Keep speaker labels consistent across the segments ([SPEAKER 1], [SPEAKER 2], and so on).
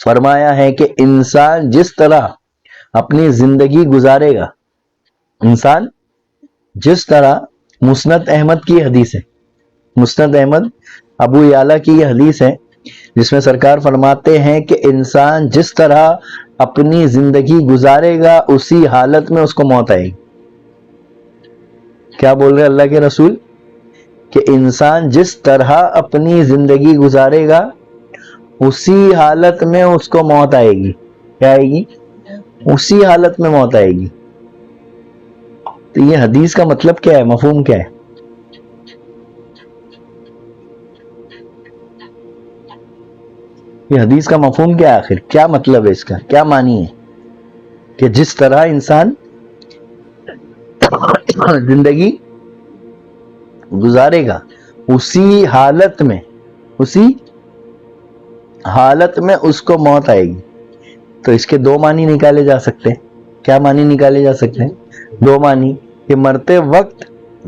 [SPEAKER 1] فرمایا ہے کہ انسان جس طرح اپنی زندگی گزارے گا، انسان جس طرح، مسند احمد کی حدیث ہے، مسند احمد ابو یعلا کی یہ حدیث ہے جس میں سرکار فرماتے ہیں کہ انسان جس طرح اپنی زندگی گزارے گا اسی حالت میں اس کو موت آئے گی۔ کیا بول رہے اللہ کے رسول؟ کہ انسان جس طرح اپنی زندگی گزارے گا اسی حالت میں اس کو موت آئے گی۔ کیا آئے گی؟ اسی حالت میں موت آئے گی۔ تو یہ حدیث کا مطلب کیا ہے، مفہوم کیا ہے؟ یہ حدیث کا مفہوم کیا ہے آخر؟ کیا مطلب ہے اس کا؟ کیا معنی ہے کہ جس طرح انسان زندگی گزارے گا اسی حالت میں اس کو موت آئے گی؟ تو اس کے دو معنی نکالے جا سکتے ہیں۔ کیا معنی نکالے جا سکتے ہیں؟ دو معنی، کہ مرتے وقت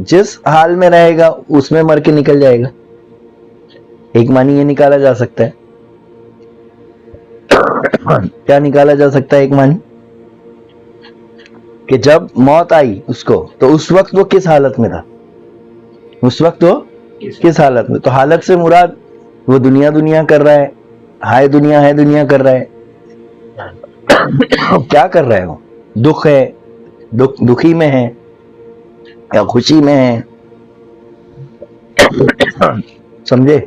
[SPEAKER 1] جس حال میں رہے گا اس میں مر کے نکل جائے گا، ایک معنی یہ نکالا جا سکتا ہے۔ کیا نکالا جا سکتا ہے ایک معنی؟ کہ جب موت آئی اس کو تو اس وقت وہ کس حالت میں تھا، اس وقت وہ کس حالت میں؟ تو حالت سے مراد وہ دنیا کر رہا ہے، ہائے دنیا کر رہا ہے، کیا کر رہا ہے؟ وہ دکھ ہے، دکھی میں ہے یا خوشی میں ہے، سمجھے؟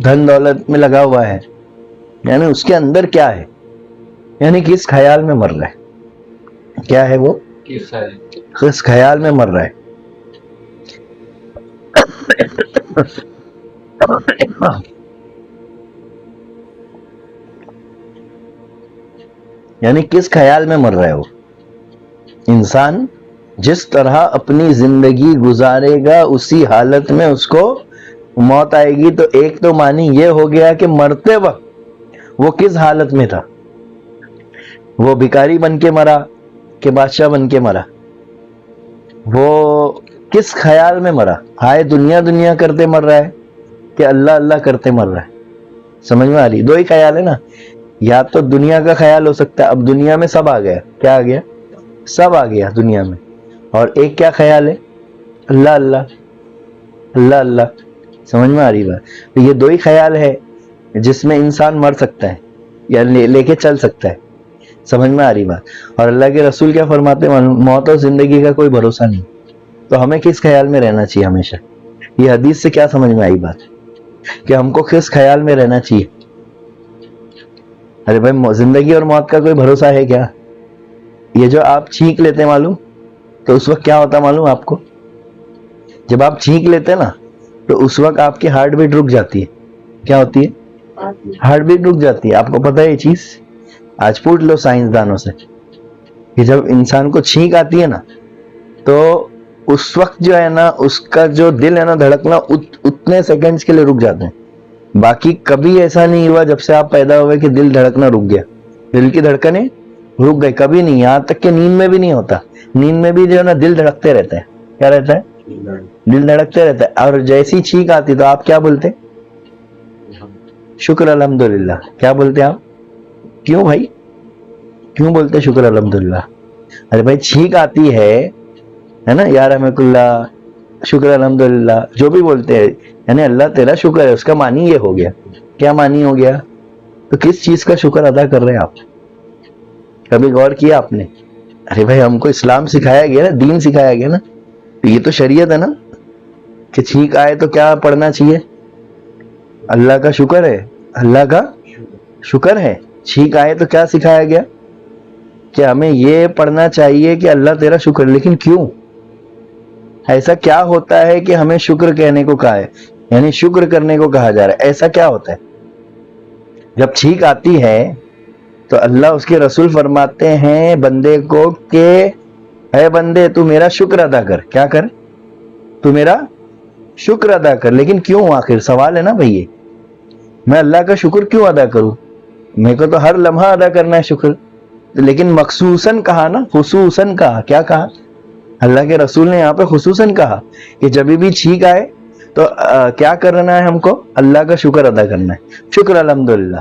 [SPEAKER 1] دھن دولت میں لگا ہوا ہے، یعنی اس کے اندر کیا ہے، یعنی کس خیال میں مر رہا ہے؟ کیا ہے وہ؟ کس خیال میں مر رہا ہے؟ یعنی کس خیال میں مر رہا ہے وہ انسان؟ جس طرح اپنی زندگی گزارے گا اسی حالت میں اس کو موت آئے گی۔ تو ایک تو معنی یہ ہو گیا کہ مرتے وقت وہ کس حالت میں تھا، وہ بھکاری بن کے مرا کہ بادشاہ بن کے مرا، وہ کس خیال میں مرا، ہائے دنیا کرتے مر رہا ہے کہ اللہ کرتے مر رہا ہے؟ سمجھ میں آ رہی؟ دو ہی خیال ہے نا، یا تو دنیا کا خیال ہو سکتا ہے، اب دنیا میں سب آ گیا، کیا آ گیا؟ سب آ گیا دنیا میں، اور ایک کیا خیال ہے؟ اللہ۔ سمجھ میں آ رہی بات؟ تو یہ دو ہی خیال ہے جس میں انسان مر سکتا ہے یا لے کے چل سکتا ہے۔ سمجھ میں آ رہی بات؟ اور اللہ کے رسول کیا فرماتے ہیں؟ موت اور زندگی کا کوئی بھروسہ نہیں، تو ہمیں کس خیال میں رہنا چاہیے ہمیشہ؟ یہ حدیث سے کیا سمجھ میں آئی بات کہ ہم کو کس خیال میں رہنا چاہیے؟ ارے بھائی زندگی اور موت کا کوئی بھروسہ ہے کیا؟ یہ جو آپ چھینک لیتے معلوم، تو اس وقت کیا ہوتا معلوم آپ کو؟ جب آپ چھینک لیتے نا تو اس وقت آپ کی ہارٹ بیٹ رک جاتی ہے۔ کیا ہوتی ہے؟ ہارٹ بیٹ رک جاتی ہے۔ آپ کو پتہ ہے یہ چیز؟ آج پوچھ لو سائنسدانوں سے کہ جب انسان کو چھینک آتی ہے نا تو اس وقت جو ہے نا اس کا جو دل ہے نا دھڑکنا اتنے سیکنڈز کے لیے رک جاتے ہیں، باقی کبھی ایسا نہیں ہوا جب سے آپ پیدا ہوئے کہ دل دھڑکنا رک گیا، دل کی دھڑکنیں رک گئی، کبھی نہیں، یہاں تک کہ نیند میں بھی نہیں ہوتا۔ نیند میں بھی جو ہے نا دل دھڑکتے رہتا ہے۔ کیا رہتا ہے؟ دل دھڑکتے رہتا ہے۔ اور جیسی چھینک آتی تو آپ کیا بولتے؟ شکر الحمدللہ۔ کیا بولتے آپ؟ کیوں بھائی کیوں بولتے شکر الحمدللہ؟ ارے بھائی چھینک آتی ہے نا، یا رحمت اللہ، شکر الحمدللہ، جو بھی بولتے ہیں، یعنی اللہ تیرا شکر ہے، اس کا معنی یہ ہو گیا۔ کیا معنی ہو گیا؟ تو کس چیز کا شکر ادا کر رہے ہیں آپ؟ کبھی غور کیا آپ نے؟ ارے بھائی ہم کو اسلام سکھایا گیا نا، دین سکھایا گیا نا، تو یہ تو شریعت ہے نا کہ چھینک آئے تو کیا پڑھنا چاہیے؟ اللہ کا شکر ہے، اللہ کا شکر ہے۔ چھینک آئے تو کیا سکھایا گیا؟ کہ ہمیں یہ پڑھنا چاہیے کہ اللہ تیرا شکر۔ لیکن کیوں؟ ایسا کیا ہوتا ہے کہ ہمیں شکر کہنے کو کہا ہے، یعنی شکر کرنے کو کہا جا رہا ہے؟ ایسا کیا ہوتا ہے؟ جب چھینک آتی ہے تو اللہ اس کے رسول فرماتے ہیں بندے کو کہ اے بندے تو میرا شکر ادا کر۔ کیا کر؟ تو میرا شکر ادا کر۔ لیکن کیوں؟ آخر سوال ہے نا بھائی، یہ میں اللہ کا شکر کیوں ادا کروں؟ میرے کو تو ہر لمحہ ادا کرنا ہے شکر، لیکن مخصوصاً کہا نا، خصوصاً کہا۔ کیا کہا؟ اللہ کے رسول نے یہاں پہ خصوصاً کہا کہ جب بھی چھینک آئے تو کیا کرنا ہے ہم کو؟ اللہ کا شکر ادا کرنا ہے، شکر الحمدللہ۔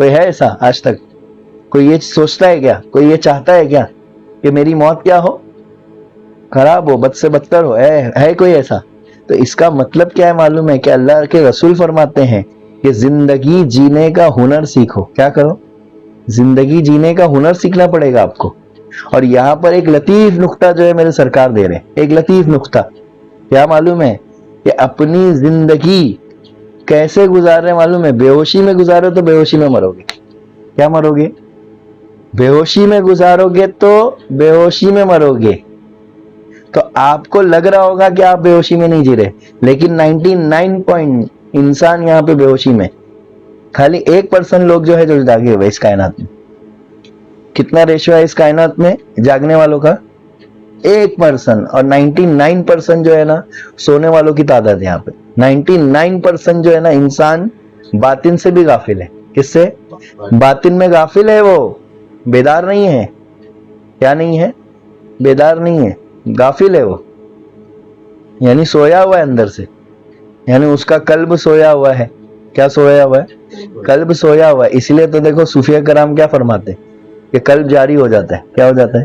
[SPEAKER 1] کوئی ہے ایسا آج تک؟ کوئی یہ سوچتا ہے کیا؟ کوئی یہ چاہتا ہے کیا کہ میری موت کیا ہو؟ خراب ہو، بد سے بدتر ہو؟ ہے کوئی ایسا؟ تو اس کا مطلب کیا ہے معلوم ہے کہ اللہ کے رسول فرماتے ہیں کہ زندگی جینے کا ہنر سیکھو. کیا کرو؟ زندگی جینے کا ہنر سیکھنا پڑے گا آپ کو. اور یہاں پر ایک لطیف نقطہ جو ہے میرے سرکار دے رہے ہیں، ایک لطیف نقطہ. کیا معلوم ہے؟ کہ اپنی زندگی کیسے گزار رہے معلوم ہے؟ بے ہوشی میں گزارو تو بے ہوشی میں مرو گے. کیا مرو گے؟ بے ہوشی میں گزارو گے تو بے ہوشی میں مرو گے. تو آپ کو لگ رہا ہوگا کہ آپ بے ہوشی میں نہیں جی رہے، لیکن 99 انسان یہاں پہ بے ہوشی میں. خالی 1% لوگ جو ہے جو جاگے ہوئے اس کائنات میں. کتنا ریشو ہے اس کائنات میں جاگنے والوں کا؟ 1%. اور 99% جو ہے نا سونے والوں کی تعداد ہے یہاں پہ. 99% جو ہے نا انسان باطن سے بھی غافل ہے. کس سے؟ باطن میں غافل ہے، وہ بیدار نہیں ہے. کیا نہیں ہے؟ بیدار نہیں ہے، غافل ہے وہ. یعنی سویا ہوا ہے اندر سے، یعنی اس کا قلب سویا ہوا ہے. کیا سویا ہوا ہے؟ قلب سویا ہوا ہے. اس لیے تو دیکھو صوفیہ کرام کیا فرماتے ہیں کہ قلب جاری ہو جاتا ہے. کیا ہو جاتا ہے؟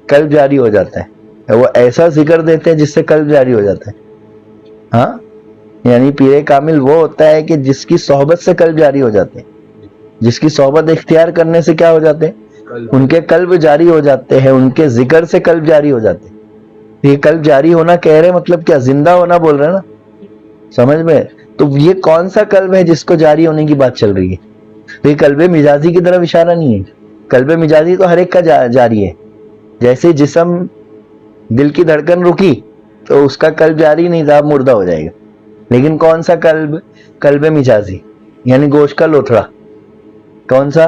[SPEAKER 1] قلب جاری ہو جاتا ہے. وہ ایسا ذکر دیتے ہیں جس سے قلب جاری ہو جاتا ہے. ہاں، یعنی پیر کامل وہ ہوتا ہے کہ جس کی صحبت سے قلب جاری ہو جاتے ہیں. جس کی صحبت اختیار کرنے سے کیا ہو جاتے ہیں؟ ان کے قلب جاری ہو جاتے ہیں. ان کے ذکر سے قلب جاری ہو جاتے ہیں. یہ قلب جاری ہونا کہہ رہے مطلب کیا؟ زندہ ہونا بول رہے ہیں نا، سمجھ میں؟ تو یہ کون سا قلب ہے جس کو جاری ہونے کی بات چل رہی ہے؟ تو یہ قلب مجازی کی طرف اشارہ نہیں ہے. قلب مجازی تو ہر ایک کا جاری ہے. جیسے جسم، دل کی دھڑکن رکی تو اس کا قلب جاری نہیں تھا، مردہ ہو جائے گا. لیکن کون سا قلب؟ قلب مجازی، یعنی گوشت کا لوتھڑا. کون سا؟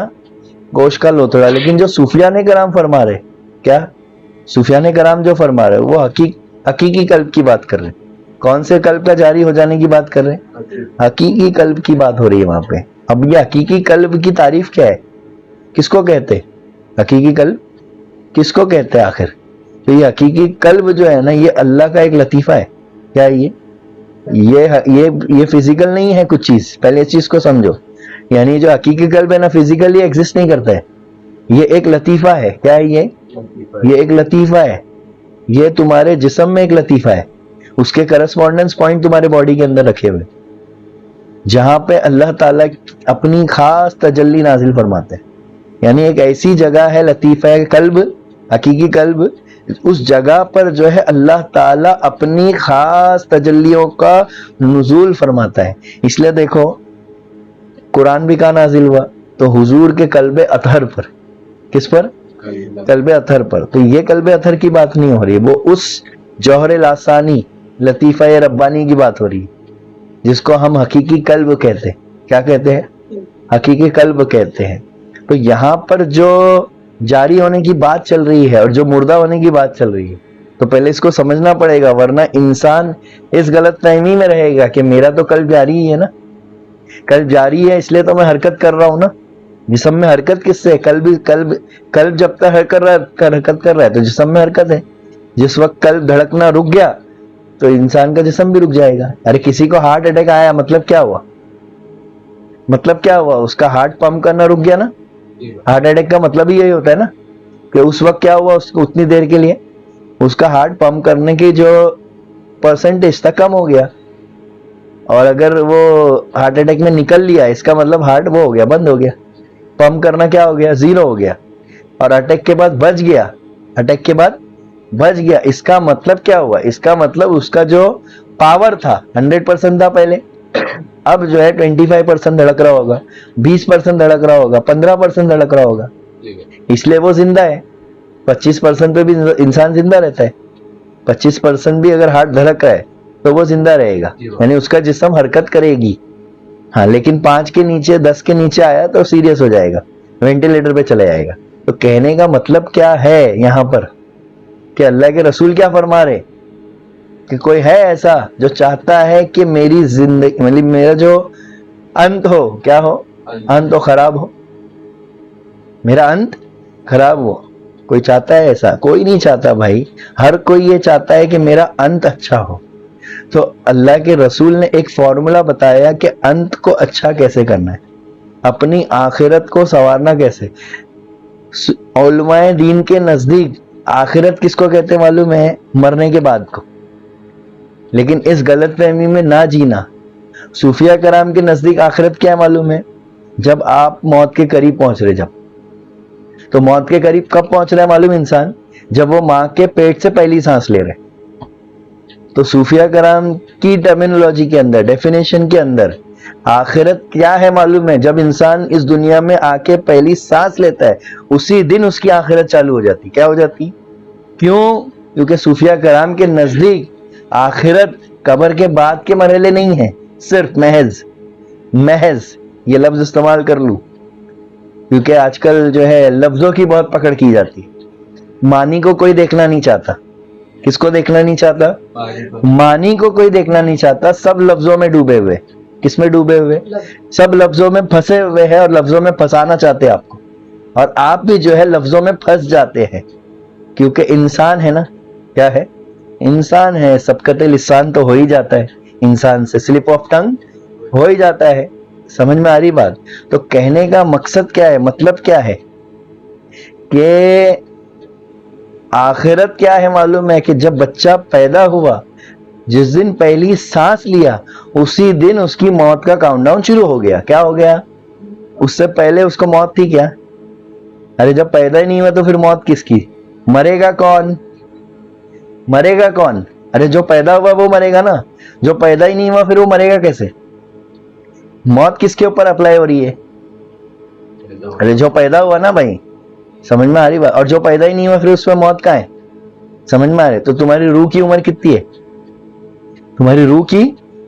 [SPEAKER 1] گوشت کا لوتھڑا. لیکن جو صوفیان کرام فرما رہے، کیا صوفیان کرام جو فرما رہے وہ حقیقی قلب کی بات کر رہے. کون سے قلب کا جاری ہو جانے کی بات کر رہے ہیں؟ حقیقی قلب کی بات ہو رہی ہے وہاں پہ. اب یہ حقیقی قلب کی تعریف کیا ہے؟ کس کو کہتے ہیں حقیقی قلب؟ کس کو کہتے ہیں آخر؟ تو یہ حقیقی قلب جو ہے نا یہ اللہ کا ایک لطیفہ ہے. کیا یہ فزیکل نہیں ہے کچھ چیز. پہلے اس چیز کو سمجھو. یعنی جو حقیقی قلب ہے نا فزیکلی ایگزسٹ نہیں کرتا ہے. یہ ایک لطیفہ ہے. کیا ہے یہ ایک لطیفہ ہے. یہ تمہارے جسم میں ایک لطیفہ ہے. اس کے کرسپونڈنس پوائنٹ تمہارے باڈی کے اندر رکھے ہوئے، جہاں پہ اللہ تعالیٰ اپنی خاص تجلی نازل فرماتے ہیں. یعنی ایک ایسی جگہ ہے لطیفہ قلب، حقیقی قلب. اس جگہ پر جو ہے اللہ تعالیٰ اپنی خاص تجلیوں کا نزول فرماتا ہے. اس لیے دیکھو قرآن بھی کہاں نازل ہوا؟ تو حضور کے قلب اطہر پر. کس پر؟ قلب اطہر پر. تو یہ قلب اطہر کی بات نہیں ہو رہی، وہ اس جوہر لاسانی لطیفہ ربانی کی بات ہو رہی ہے جس کو ہم حقیقی قلب کہتے ہیں. کیا کہتے ہیں؟ حقیقی قلب کہتے ہیں. تو یہاں پر جو جاری ہونے کی بات چل رہی ہے اور جو مردہ ہونے کی بات چل رہی ہے تو پہلے اس کو سمجھنا پڑے گا، ورنہ انسان اس غلط فہمی میں رہے گا کہ میرا تو قلب جاری ہی ہے نا. قلب جاری ہے اس لیے تو میں حرکت کر رہا ہوں نا. جسم میں حرکت کس سے؟ قلب جب تک حرکت کر رہا ہے تو جسم میں حرکت ہے. جس وقت قلب دھڑکنا رک گیا تو انسان کا جسم بھی رک جائے گا. ارے کسی کو ہارٹ اٹیک آیا، مطلب کیا ہوا؟ مطلب کیا ہوا؟ اس کا ہارٹ پمپ کرنا رک گیا نا. ہارٹ اٹیک کا مطلب ہی یہی ہوتا ہے نا کہ اس وقت کیا ہوا؟ اس کو اتنی دیر کے لیے اس کا ہارٹ پمپ کرنے کی جو پرسنٹیج تھا کم ہو گیا. اور اگر وہ ہارٹ اٹیک میں نکل لیا اس کا مطلب ہارٹ وہ ہو گیا، بند ہو گیا. پمپ کرنا کیا ہو گیا؟ زیرو ہو گیا. اور اٹیک کے بعد بچ گیا. اٹیک کے بعد بچ گیا. اس کا مطلب کیا ہوا؟ اس کا مطلب اس کا جو پاور تھا 100% تھا پہلے، اب جو ہے 25% دھڑک رہا ہوگا، 20% دھڑک رہا ہوگا، 15% دھڑک رہا ہوگا. اس لیے وہ زندہ ہے. 25% پہ بھی انسان زندہ رہتا ہے. 25% بھی اگر ہارٹ دھڑک رہا ہے تو وہ زندہ رہے گا، یعنی اس کا جسم حرکت کرے گی. ہاں، لیکن 5 کے نیچے 10 کے نیچے آیا تو سیریس ہو جائے گا، وینٹیلیٹر پہ چلے جائے گا. تو کہنے کا مطلب کیا ہے یہاں پر کہ اللہ کے رسول کیا فرما رہے کہ کوئی ہے ایسا جو چاہتا ہے کہ میری زندگی مطلب میرا جو انت ہو، کیا ہو؟ انت ہو خراب ہو، میرا انت خراب ہو. کوئی چاہتا ہے ایسا؟ کوئی نہیں چاہتا بھائی. ہر کوئی یہ چاہتا ہے کہ میرا انت اچھا ہو. تو اللہ کے رسول نے ایک فارمولا بتایا کہ انت کو اچھا کیسے کرنا ہے. اپنی آخرت کو سنوارنا کیسے؟ علماء دین کے نزدیک آخرت کس کو کہتے معلوم ہے؟ مرنے کے بعد کو، لیکن اس غلط فہمی میں نہ جینا۔ صوفیہ کرام کے نزدیک آخرت کیا ہے معلوم ہے؟ جب آپ موت کے قریب پہنچ رہے، جب تو موت کے قریب کب پہنچ رہا ہے معلوم انسان؟ جب وہ ماں کے پیٹ سے پہلی سانس لے رہے۔ تو صوفیہ کرام کی ٹرمینالوجی کے اندر، ڈیفینیشن کے اندر آخرت کیا ہے معلوم ہے؟ جب انسان اس دنیا میں آ کے پہلی سانس لیتا ہے اسی دن اس کی آخرت چالو ہو جاتی۔ کیا ہو جاتی؟ کیوں؟ کیونکہ صوفیہ کرام کے نزدیک آخرت قبر کے بعد کے مرحلے نہیں ہیں، صرف محض یہ لفظ استعمال کر لوں کیونکہ آج کل جو ہے لفظوں کی بہت پکڑ کی جاتی، معنی کو کوئی دیکھنا نہیں چاہتا۔ کس کو دیکھنا نہیں چاہتا؟ معنی کو کوئی دیکھنا نہیں چاہتا، سب لفظوں میں ڈوبے ہوئے۔ کس میں ڈوبے ہوئے؟ سب لفظوں میں پھنسے ہوئے ہیں اور لفظوں میں پھنسانا چاہتے ہیں آپ کو، اور آپ بھی جو ہے لفظوں میں پھنس جاتے ہیں کیونکہ انسان ہے نا۔ کیا ہے؟ انسان ہے، سبقت لسان تو ہو ہی جاتا ہے، انسان سے سلپ آف ٹنگ ہو ہی جاتا ہے۔ سمجھ میں آ رہی بات؟ تو کہنے کا مقصد کیا ہے، مطلب کیا ہے کہ آخرت کیا ہے معلوم ہے؟ کہ جب بچہ پیدا ہوا، جس دن پہلی سانس لیا اسی دن اس کی موت کا کاؤنٹ ڈاؤن شروع ہو گیا۔ کیا ہو گیا؟ اس سے پہلے اس کو موت تھی کیا؟ ارے جب پیدا ہی نہیں ہوا تو پھر موت کس کی؟ مرے گا کون؟ مرے گا کون؟ ارے جو پیدا ہوا وہ مرے گا نا، جو پیدا ہی نہیں ہوا پھر وہ مرے گا کیسے؟ موت کس کے اوپر اپلائی ہو رہی ہے؟ ارے جو پیدا ہوا نا بھائی، سمجھ میں آ رہی بات؟ اور جو پیدا ہی نہیں ہوا پھر اس میں موت کہاں ہے؟ سمجھ میں آ رہے؟ تو تمہاری روح کی عمر کتنی ہے؟ تمہاری روح کی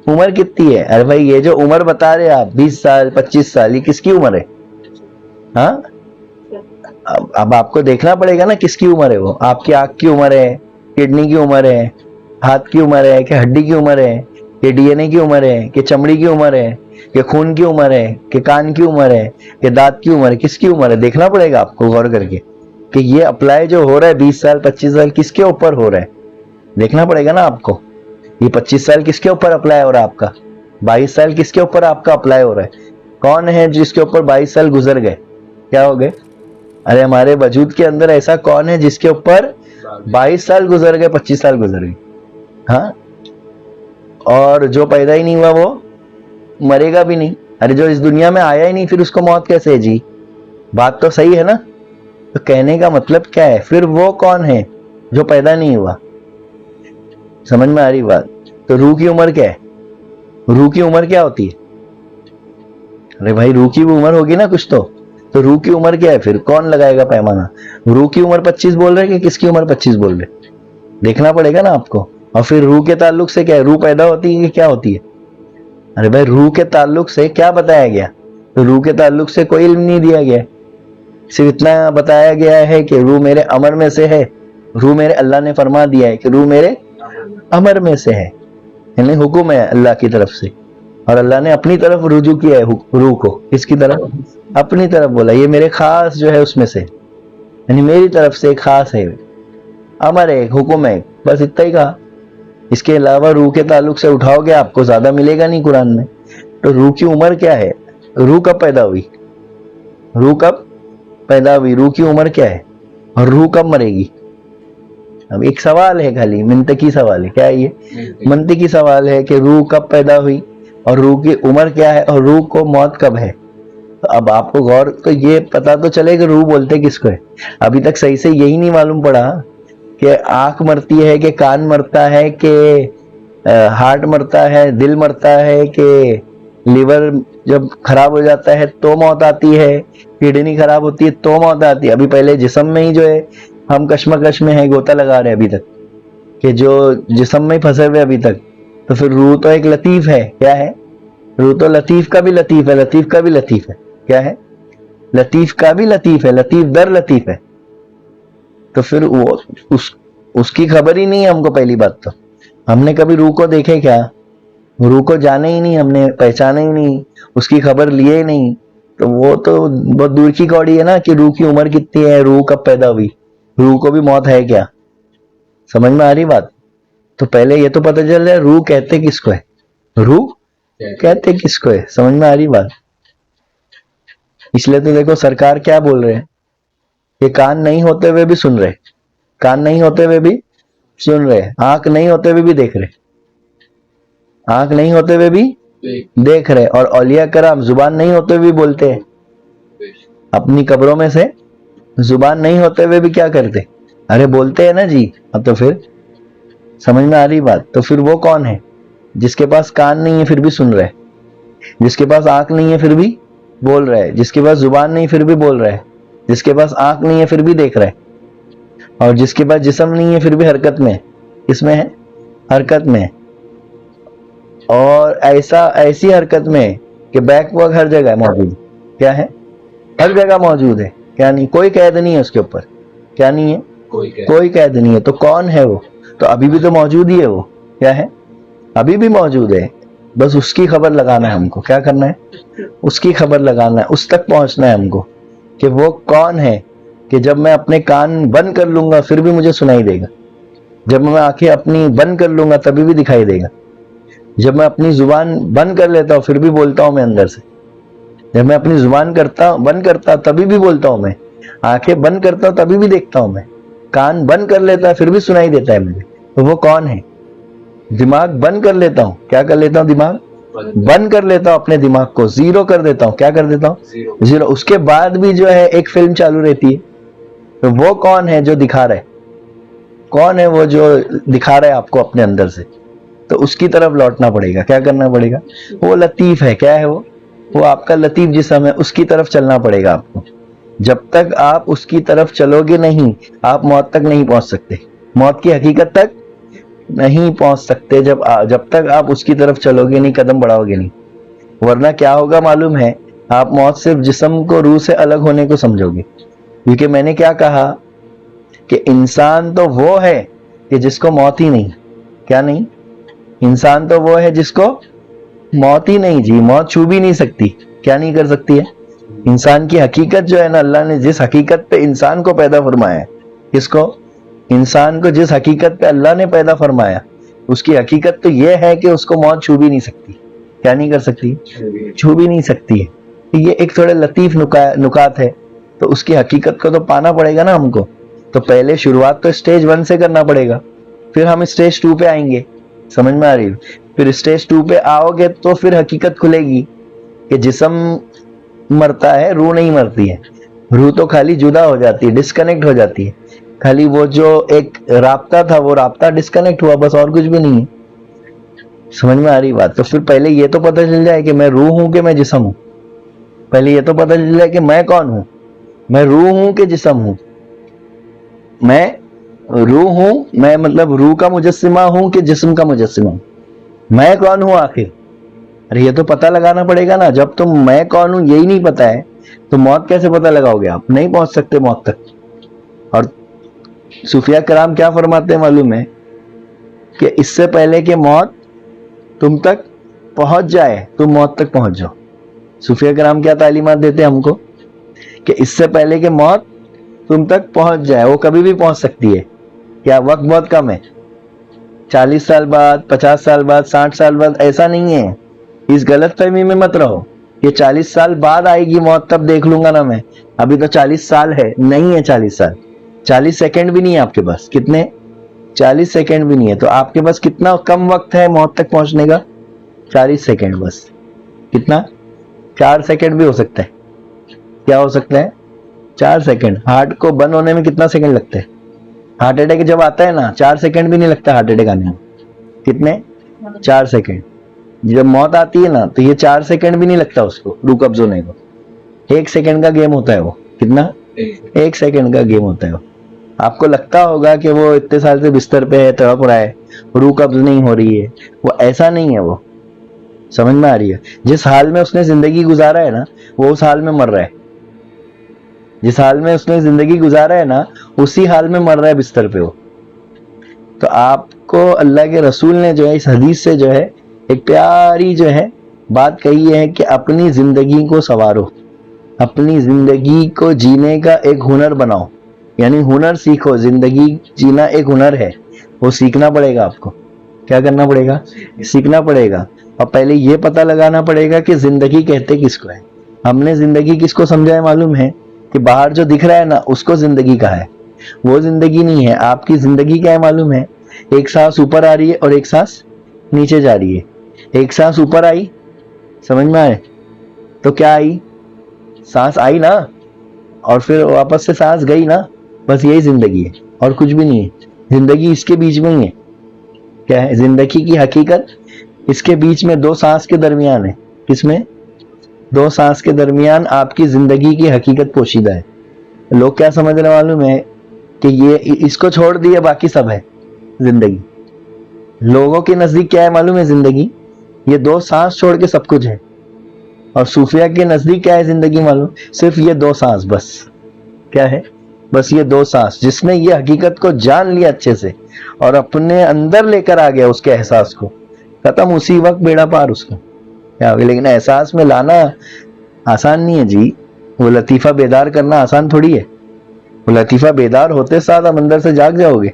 [SPEAKER 1] عمر کتنی ہے؟ ارے بھائی یہ جو عمر بتا رہے آپ 20 سال 25 سال، یہ کس کی عمر ہے؟ ہاں، اب آپ کو دیکھنا پڑے گا نا کس کی عمر ہے وہ۔ آپ کی آنکھ کی عمر ہے، کڈنی کی عمر ہے، ہاتھ کی عمر ہے کہ ہڈی کی عمر ہے، کہ ڈی این اے کی عمر ہے، کہ چمڑی کی عمر ہے، کہ خون کی عمر ہے، کہ کان کی عمر ہے، کہ دانت کی عمر ہے؟ کس کی عمر ہے؟ دیکھنا پڑے گا آپ کو غور کر کے کہ یہ اپلائی جو ہو رہا ہے 20 سال 25 سال کس کے اوپر ہو رہا ہے؟ دیکھنا پڑے گا نا آپ کو۔ یہ 25 سال کس کے اوپر اپلائی ہو رہا ہے آپ کا؟ 22 سال کس کے اوپر آپ کا اپلائی ہو رہا ہے؟ کون ہے جس کے اوپر 22 سال گزر گئے؟ کیا ہو گئے؟ ارے ہمارے وجود کے اندر ایسا کون ہے جس کے اوپر 22 سال گزر گئے، 25 سال گزر گئے؟ ہاں، اور جو پیدا ہی نہیں ہوا وہ مرے گا بھی نہیں۔ ارے جو اس دنیا میں آیا ہی نہیں پھر اس کو موت کیسے ہے جی؟ بات تو صحیح ہے نا؟ تو کہنے کا مطلب کیا ہے؟ پھر وہ کون ہے جو پیدا نہیں ہوا؟ سمجھ میں آ رہی بات؟ تو روح کی عمر کیا ہے؟ روح کی عمر کیا ہوتی ہے؟ ارے بھائی روح کی بھی عمر ہوگی نا کچھ تو روح کی عمر کیا ہے؟ پھر کون لگائے گا پیمانہ؟ روح کی عمر 25 بول رہے کہ کس کی عمر 25 بول رہے؟ دیکھنا پڑے گا نا آپ کو۔ اور پھر روح کے تعلق سے کیا ہے؟ روح پیدا ہوتی ہے کہ کیا ہوتی ہے؟ ارے بھائی روح کے تعلق سے کیا بتایا گیا؟ تو روح کے تعلق سے کوئی علم نہیں دیا گیا، صرف اتنا بتایا گیا ہے کہ روح میرے امر میں سے ہے۔ روح میرے، اللہ نے فرما دیا ہے کہ روح میرے امر میں سے ہے، یعنی حکم ہے اللہ کی طرف سے، اور اللہ نے اپنی طرف رجوع کیا ہے روح کو۔ کس کی طرف؟ اپنی طرف بولا یہ میرے خاص جو ہے اس میں سے، یعنی میری طرف سے ایک خاص ہے، امر ہے، حکم ہے، بس اتنا ہی کہا۔ اس کے علاوہ روح کے تعلق سے اٹھاؤ گے آپ کو زیادہ ملے گا نہیں قرآن میں۔ تو روح کی عمر کیا ہے؟ روح کب پیدا ہوئی؟ روح کب پیدا ہوئی؟ روح کی عمر کیا ہے؟ اور روح کب مرے گی؟ اب ایک سوال ہے، خالی منطقی سوال ہے۔ کیا ہے یہ؟ منطقی سوال ہے کہ روح کب پیدا ہوئی اور روح کی عمر کیا ہے اور روح کو موت کب ہے؟ تو اب آپ کو غور تو یہ پتا تو چلے کہ روح بولتے کس کو ہے۔ ابھی تک صحیح سے یہی نہیں معلوم پڑا کہ آنکھ مرتی ہے کہ کان مرتا ہے کہ ہارٹ مرتا ہے، دل مرتا ہے کہ لیور جب خراب ہو جاتا ہے تو موت آتی ہے، کڈنی خراب ہوتی ہے تو موت آتی ہے۔ ابھی پہلے جسم میں ہی جو ہے ہم کشمکش میں ہے، گوتا لگا رہے ابھی تک کہ جو جسم میں پھنسے ہوئے ابھی تک۔ تو پھر روح تو ایک لطیف ہے۔ کیا ہے؟ روح تو لطیف کا بھی لطیف ہے، لطیف کا بھی لطیف ہے۔ کیا ہے؟ لطیف کا بھی لطیف ہے، لطیف در لطیف ہے۔ تو پھر وہ اس کی خبر ہی نہیں ہے ہم کو۔ پہلی بات تو ہم نے کبھی روح کو دیکھے کیا؟ روح کو جانے ہی نہیں، ہم نے پہچانے ہی نہیں، اس کی خبر لیے ہی نہیں۔ تو وہ تو بہت دور کی کوڑی ہے نا کہ روح کی عمر کتنی ہے، روح کب پیدا ہوئی، روح کو بھی موت ہے کیا؟ سمجھ میں آ رہی بات؟ تو پہلے یہ تو پتہ چل رہا ہے روح کہتے کس کو ہے، روح کہتے کس کو ہے۔ سمجھ میں آ رہی بات؟ اس لیے تو دیکھو سرکار کیا بول رہے ہیں کہ کان نہیں ہوتے ہوئے بھی سن رہے, کان نہیں ہوتے ہوئے بھی سن رہے, آنکھ نہیں ہوتے ہوئے بھی دیکھ رہے, آنکھ نہیں ہوتے ہوئے بھی دیکھ رہے, اور اولیاء کرام زبان نہیں ہوتے ہوئے بھی بولتے ہیں, اپنی قبروں میں سے زبان نہیں ہوتے ہوئے بھی کیا کرتے, ارے بولتے ہیں نا جی. اب تو پھر سمجھ میں آ رہی بات. تو پھر وہ کون ہے جس کے پاس کان نہیں ہے پھر بھی سن رہا ہے, جس کے پاس آنکھ نہیں ہے پھر بھی بول رہا ہے, جس کے پاس زبان نہیں پھر بھی بول رہا ہے, جس کے پاس آنکھ نہیں ہے پھر بھی دیکھ رہا ہے, اور جس کے پاس جسم نہیں ہے پھر بھی حرکت میں, اس میں ہے حرکت میں, اور ایسی حرکت میں کہ بیک وقت ہر جگہ موجود. کیا ہے؟ ہر جگہ موجود ہے. کیا نہیں؟ کوئی قید نہیں ہے اس کے اوپر. کیا نہیں ہے؟ کوئی قید نہیں ہے. تو کون ہے وہ؟ تو ابھی بھی تو موجود ہی ہے وہ. کیا ہے؟ ابھی بھی موجود ہے. بس اس کی خبر لگانا ہے ہم کو. کیا کرنا ہے؟ اس کی خبر لگانا ہے, اس تک پہنچنا ہے ہم کو کہ وہ کون ہے کہ جب میں اپنے کان بند کر لوں گا پھر بھی مجھے سنائی دے گا, جب میں آنکھیں اپنی بند کر لوں گا تبھی بھی دکھائی دے گا, جب میں اپنی زبان بند کر لیتا ہوں پھر بھی بولتا ہوں میں اندر سے, جب میں اپنی زبان بند کرتا تبھی بھی بولتا ہوں میں, آنکھیں بند کرتا ہوں تبھی بھی دیکھتا ہوں میں, کان بند کر لیتا ہے پھر بھی سنائی دیتا ہے مجھے. تو وہ کون ہے؟ دماغ بند کر لیتا ہوں. کیا کر لیتا ہوں؟ دماغ بند کر لیتا ہوں, اپنے دماغ کو زیرو کر دیتا ہوں. کیا کر دیتا ہوں؟ زیرو. اس کے بعد بھی جو ہے ایک فلم چالو رہتی ہے. تو وہ کون ہے جو دکھا رہا ہے؟ کون ہے وہ جو دکھا رہا ہے آپ کو اپنے اندر سے؟ تو اس کی طرف لوٹنا پڑے گا. کیا کرنا پڑے گا؟ وہ لطیف ہے. کیا ہے وہ آپ کا لطیف جسم ہے, اس کی طرف چلنا پڑے گا آپ کو. جب تک آپ اس کی طرف چلو گے نہیں, آپ موت تک نہیں پہنچ سکتے, موت کی حقیقت تک نہیں پہنچ سکتے جب تک آپ اس کی طرف چلو گے نہیں, قدم بڑھاؤ گے نہیں. ورنہ کیا ہوگا معلوم ہے, آپ موت صرف جسم کو روح سے الگ ہونے کو سمجھو گے. کیونکہ میں نے کیا کہا کہ انسان تو وہ ہے کہ جس کو موت ہی نہیں. کیا نہیں؟ انسان تو وہ ہے جس کو موت ہی نہیں جی, موت چھو بھی نہیں سکتی. کیا نہیں کر سکتی ہے؟ انسان کی حقیقت جو ہے نا, اللہ نے جس حقیقت پہ انسان کو پیدا فرمایا ہے, کس کو؟ انسان کو جس حقیقت پہ اللہ نے پیدا فرمایا, اس کی حقیقت تو یہ ہے کہ اس کو موت چھو بھی نہیں سکتی. کیا نہیں کر سکتی؟ چھو بھی نہیں سکتی ہے. یہ ایک تھوڑے لطیف نکات ہے. تو اس کی حقیقت کو تو پانا پڑے گا نا ہم کو. تو پہلے شروعات تو اسٹیج 1 سے کرنا پڑے گا, پھر ہم اسٹیج 2 پہ آئیں گے. سمجھ میں آ رہی؟ پھر اسٹیج 2 پہ آؤ گے تو پھر حقیقت کھلے گی کہ جسم مرتا ہے, روح نہیں مرتی ہے. روح تو خالی جدا ہو جاتی ہے, ڈسکنیکٹ ہو جاتی ہے. خالی وہ جو ایک رابطہ تھا وہ رابطہ ڈسکنیکٹ ہوا, بس اور کچھ بھی نہیں ہے. سمجھ میں آ رہی بات؟ تو پھر پہلے یہ تو پتہ چل جائے کہ میں روح ہوں کہ میں جسم ہوں. پہلے یہ تو پتہ چل جائے کہ میں کون ہوں, میں روح ہوں کہ جسم ہوں. میں روح ہوں, میں مطلب روح کا مجسمہ ہوں کہ جسم کا مجسمہ ہوں. میں کون ہوں آخر؟ ارے یہ تو پتہ لگانا پڑے گا نا. جب تم میں کون ہوں یہی نہیں پتا ہے تو موت کیسے پتہ لگاؤ گے؟ آپ نہیں پہنچ سکتے موت تک. اور صوفیہ کرام کیا فرماتے ہیں معلوم ہے کہ اس سے پہلے کہ موت تم تک پہنچ جائے تم موت تک پہنچ جاؤ. صوفیہ کرام کیا تعلیمات دیتے ہیں ہم کو کہ اس سے پہلے کہ موت تم تک پہنچ جائے, وہ کبھی بھی پہنچ سکتی ہے. کیا وقت بہت کم ہے, 40 سال بعد, 50 سال بعد, 60 سال بعد, ایسا نہیں ہے. اس غلط فہمی میں مت رہو کہ 40 سال بعد آئے گی موت تب دیکھ لوں گا نا میں, ابھی تو 40 سال ہے. نہیں ہے 40 سال, 40 سیکنڈ بھی نہیں ہے آپ کے پاس. کتنے؟ 40 سیکنڈ بھی نہیں ہے. تو آپ کے پاس کتنا کم وقت ہے موت تک پہنچنے کا؟ 40 سیکنڈ بس. کتنا؟ 4 سیکنڈ بھی ہو سکتا ہے. کیا ہو سکتا ہے؟ 4 سیکنڈ. ہارٹ کو بند ہونے میں کتنا سیکنڈ لگتا ہے؟ ہارٹ اٹیک جب آتا ہے نا 4 سیکنڈ بھی نہیں لگتا ہارٹ اٹیک آنے میں. کتنے؟ 4 سیکنڈ. جب موت آتی ہے نا تو یہ 4 سیکنڈ بھی نہیں لگتا اس کو روح قبض ہونے کو. 1 سیکنڈ کا گیم ہوتا ہے وہ. کتنا؟ 1 سیکنڈ کا گیم ہوتا ہے وہ. آپ کو لگتا ہوگا کہ وہ اتنے سال سے بستر پہ ہے, تڑپ رہا ہے, روح قبض نہیں ہو رہی ہے. وہ ایسا نہیں ہے. وہ سمجھ میں آ رہی ہے؟ جس حال میں اس نے زندگی گزارا ہے نا وہ اس حال میں مر رہا ہے. جس حال میں اس نے زندگی گزارا ہے نا اسی حال میں مر رہا ہے بستر پہ وہ. تو آپ کو اللہ کے رسول نے جو ہے اس حدیث سے جو ہے ایک پیاری جو ہے بات کہی ہے کہ اپنی زندگی کو سنوارو, اپنی زندگی کو جینے کا ایک ہنر بناؤ. یعنی ہنر سیکھو. زندگی جینا ایک ہنر ہے, وہ سیکھنا پڑے گا آپ کو. کیا کرنا پڑے گا؟ سیکھنا پڑے گا. اور پہلے یہ پتہ لگانا پڑے گا کہ زندگی کہتے کس کو ہے. ہم نے زندگی کس کو سمجھا ہے معلوم ہے؟ کہ باہر جو دکھ رہا ہے نا اس کو زندگی کہا ہے، وہ زندگی نہیں ہے۔ آپ کی زندگی کیا ہے معلوم ہے؟ ایک سانس اوپر آ رہی ہے اور ایک سانس نیچے جا رہی ہے۔ ایک سانس اوپر آئی، سمجھ میں آئے تو کیا آئی؟ سانس آئی نا، اور پھر واپس سے سانس گئی نا، بس یہی زندگی ہے اور کچھ بھی نہیں ہے۔ زندگی اس کے بیچ میں ہی ہے۔ کیا ہے زندگی کی حقیقت؟ اس کے بیچ میں دو سانس کے درمیان ہے۔ کس میں؟ دو سانس کے درمیان آپ کی زندگی کی حقیقت پوشیدہ ہے۔ لوگ کیا سمجھ رہے معلوم ہے؟ کہ یہ اس کو چھوڑ دیے باقی سب ہے زندگی۔ لوگوں کے نزدیک کیا ہے معلوم ہے زندگی؟ یہ دو سانس چھوڑ کے سب کچھ ہے۔ اور صوفیہ کے نزدیک کیا ہے زندگی معلوم؟ صرف یہ دو سانس بس۔ کیا ہے؟ بس یہ دو سانس۔ جس نے یہ حقیقت کو جان لیا اچھے سے اور اپنے اندر لے کر آ گیا اس کے احساس کو، ختم، اسی وقت بیڑا پار اس کا کیا ہوگا۔ لیکن احساس میں لانا آسان نہیں ہے جی، وہ لطیفہ بیدار کرنا آسان تھوڑی ہے۔ وہ لطیفہ بیدار ہوتے ساتھ آپ اندر سے جاگ جاؤ گے۔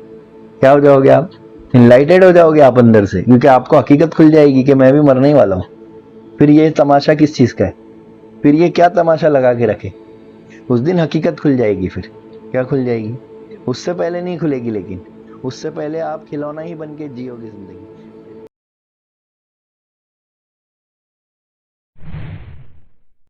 [SPEAKER 1] کیا ہو جاؤ گے آپ؟ انلائٹڈ ہو جاؤ گے آپ اندر سے، کیونکہ آپ کو حقیقت کھل جائے گی کہ میں بھی مرنے ہی والا ہوں۔ پھر یہ تماشا کس چیز کا ہے؟ پھر یہ کیا تماشا لگا کے رکھے؟ اس دن حقیقت کھل جائے گی۔ پھر کیا کھل جائے گی؟ اس سے پہلے نہیں کھلے گی، لیکن اس سے پہلے آپ کھلونا ہی بن کے جیو گے زندگی۔